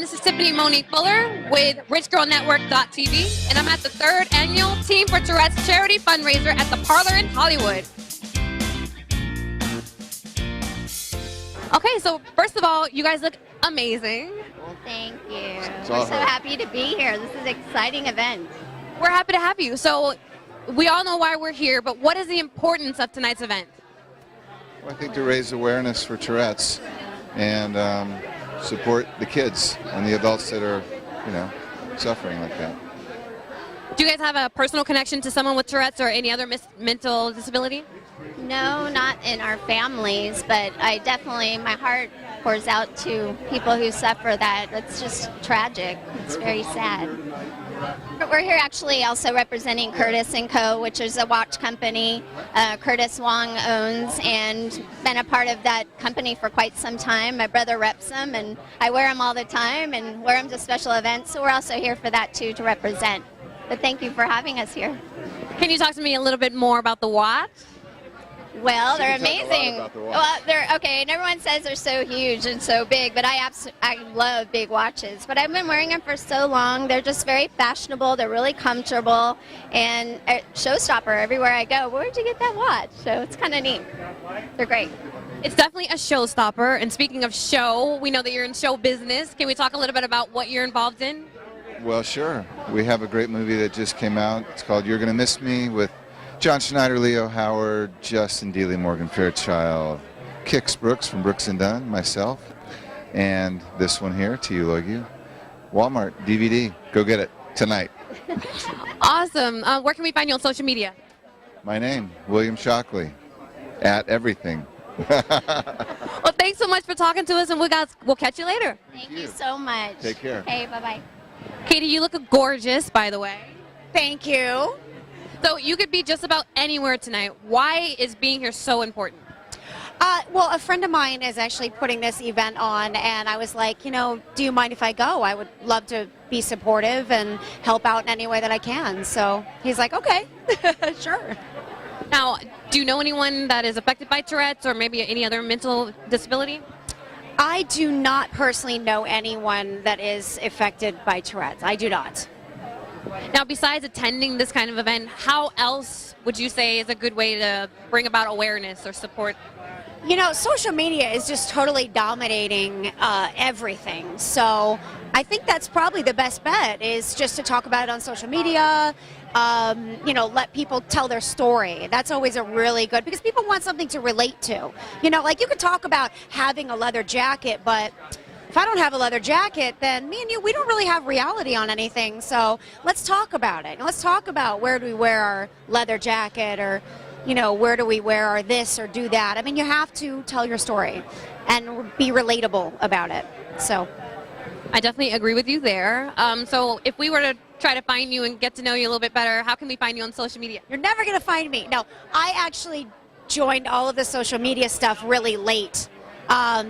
this is Tiffany Monique Fuller with RichGirlNetwork.tv, and I'm at the 3rd annual Team for Tourette's charity fundraiser at the Parlor in Hollywood. Okay, so first of all, you guys look amazing. Thank you. We're so happy to be here. This is an exciting event. We're happy to have you. So we all know why we're here, but what is the importance of tonight's event? Well, I think to raise awareness for Tourette's and support the kids and the adults that are, suffering like that. Do you guys have a personal connection to someone with Tourette's or any other mental disability? No, not in our families, but my heart pours out to people who suffer that. It's just tragic. It's very sad. We're here actually also representing Curtis & Co., which is a watch company Curtis Wong owns, and been a part of that company for quite some time. My brother reps them, and I wear them all the time and wear them to special events, so we're also here for that too, to represent. But thank you for having us here. Can you talk to me a little bit more about the watch? Well, they're amazing. Well, they're okay. And everyone says they're so huge and so big, but I love big watches. But I've been wearing them for so long. They're just very fashionable. They're really comfortable, and a showstopper everywhere I go. Where'd you get that watch? So it's kind of neat. They're great. It's definitely a showstopper. And speaking of show, we know that you're in show business. Can we talk a little bit about what you're involved in? Well, sure. We have a great movie that just came out. It's called You're Gonna Miss Me, with John Schneider, Leo Howard, Justin Dealey, Morgan Fairchild, Kix Brooks from Brooks & Dunn, myself, and this one here, T.U. Logie. Walmart, DVD. Go get it tonight. Awesome. Where can we find you on social media? My name, William Shockley, at everything. Well, thanks so much for talking to us, and we'll catch you later. Thank you so much. Take care. Hey, bye-bye. Katie, you look gorgeous, by the way. Thank you. So you could be just about anywhere tonight. Why is being here so important? Well, a friend of mine is actually putting this event on, and I was like, do you mind if I go? I would love to be supportive and help out in any way that I can. So he's like, okay, sure. Now, do you know anyone that is affected by Tourette's or maybe any other mental disability? I do not personally know anyone that is affected by Tourette's. I do not. Now, besides attending this kind of event, how else would you say is a good way to bring about awareness or support? Social media is just totally dominating everything. So I think that's probably the best bet, is just to talk about it on social media, let people tell their story. That's always a really good, because people want something to relate to. Like you could talk about having a leather jacket, but if I don't have a leather jacket, then me and you, we don't really have reality on anything. So let's talk about it. And let's talk about, where do we wear our leather jacket, or, where do we wear our this or do that. I mean, you have to tell your story and be relatable about it. So I definitely agree with you there. So if we were to try to find you and get to know you a little bit better, how can we find you on social media? You're never going to find me. No, I actually joined all of the social media stuff really late.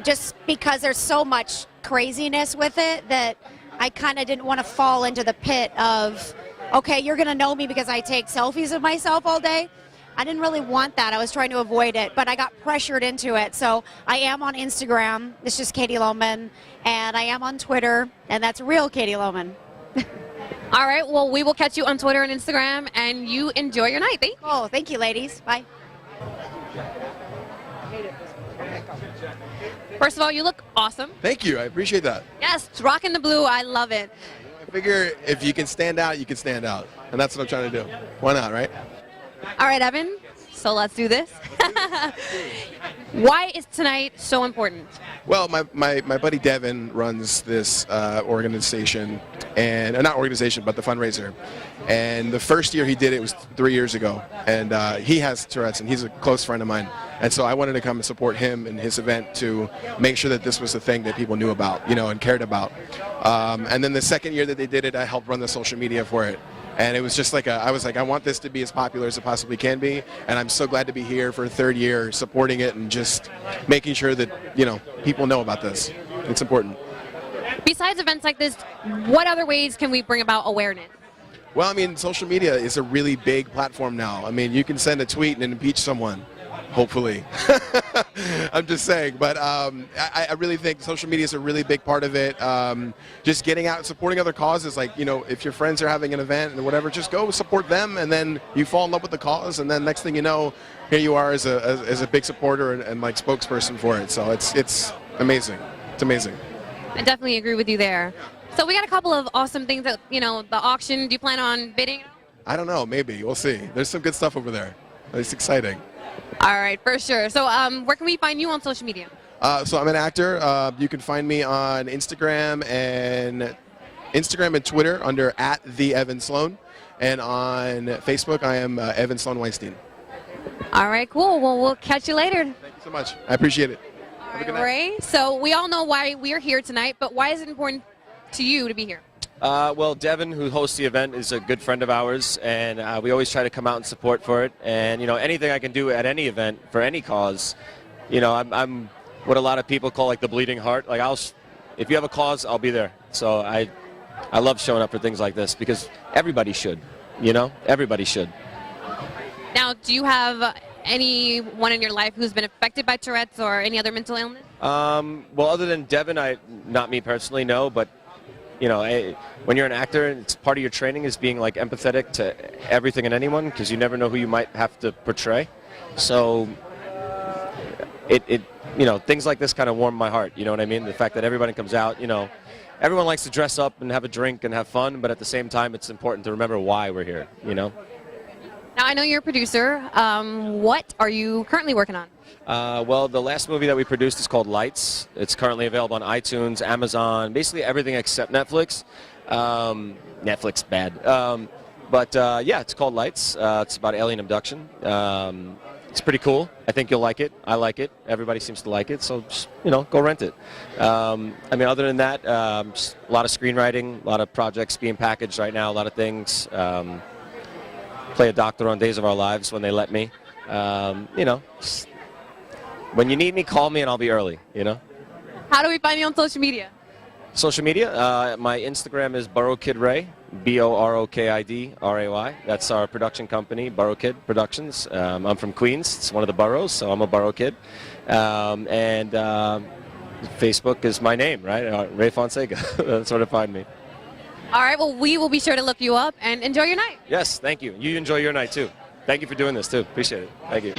Just because there's so much craziness with it that I kind of didn't want to fall into the pit of, okay, you're going to know me because I take selfies of myself all day. I didn't really want that. I was trying to avoid it, but I got pressured into it. So I am on Instagram. It's just Katie Lohman. And I am on Twitter, and that's real Katie Lohman. All right. Well, we will catch you on Twitter and Instagram, and you enjoy your night. Thank you. Oh, thank you, ladies. Bye. First of all, you look awesome. Thank you. I appreciate that. Yes, rocking the blue. I love it. I figure if you can stand out, you can stand out. And that's what I'm trying to do. Why not, right? All right, Evan. So let's do this. Why is tonight so important? Well, my buddy Devin runs this organization, and not organization, but the fundraiser. And the first year he did it was 3 years ago. And he has Tourette's, and he's a close friend of mine. And so I wanted to come and support him in his event to make sure that this was a thing that people knew about, and cared about. And then the second year that they did it, I helped run the social media for it. And it was just like, I was like, I want this to be as popular as it possibly can be. And I'm so glad to be here for a third year supporting it and just making sure that, people know about this. It's important. Besides events like this, what other ways can we bring about awareness? Well, I mean, social media is a really big platform now. I mean, you can send a tweet and impeach someone, hopefully. I'm just saying. But I really think social media is a really big part of it. Just getting out and supporting other causes. Like, you know, if your friends are having an event and whatever, just go support them, and then you fall in love with the cause, and then next thing you know, here you are as a big supporter and like spokesperson for it. So it's amazing. It's amazing. I definitely agree with you there. So we got a couple of awesome things that, you know, the auction. Do you plan on bidding? I don't know. Maybe we'll see. There's some good stuff over there. It's exciting. All right, for sure. So where can we find you on social media? So I'm an actor. You can find me on Instagram and Twitter under @TheEvanSloan, and on Facebook I am Evan Sloan Weinstein. All right, cool. Well, we'll catch you later. Thank you so much. I appreciate it. All right, Ray. So we all know why we're here tonight, but why is it important to you to be here? Well, Devin, who hosts the event, is a good friend of ours, and we always try to come out and support for it. And, you know, anything I can do at any event for any cause, you know, I'm what a lot of people call like the bleeding heart. Like, if you have a cause, I'll be there. So I love showing up for things like this because everybody should, you know, everybody should. Now, do you have anyone in your life who's been affected by Tourette's or any other mental illness? Well, other than Devin, not me personally, no, but you know, when you're an actor, it's part of your training is being like empathetic to everything and anyone because you never know who you might have to portray. So you know, things like this kind of warm my heart. You know what I mean? The fact that everybody comes out, you know, everyone likes to dress up and have a drink and have fun, but at the same time, it's important to remember why we're here. You know. Now, I know you're a producer. What are you currently working on? Well, the last movie that we produced is called Lights. It's currently available on iTunes, Amazon, basically everything except Netflix. Netflix, bad. But yeah, it's called Lights. It's about alien abduction. It's pretty cool. I think you'll like it. I like it. Everybody seems to like it, so just, you know, go rent it. I mean, other than that, just a lot of screenwriting, a lot of projects being packaged right now, a lot of things. Play a doctor on Days of Our Lives when they let me. You know, when you need me, call me and I'll be early, you know. How do we find you on social media? Social media, my Instagram is Borough Kid Ray, BOROKID RAY. That's our production company, Borough Kid Productions. I'm from Queens. It's one of the boroughs, so I'm a borough kid. And Facebook is my name, right? Ray Fonseca. That's where to find me. All right, well, we will be sure to look you up and enjoy your night. Yes, thank you. You enjoy your night, too. Thank you for doing this, too. Appreciate it. Thank you.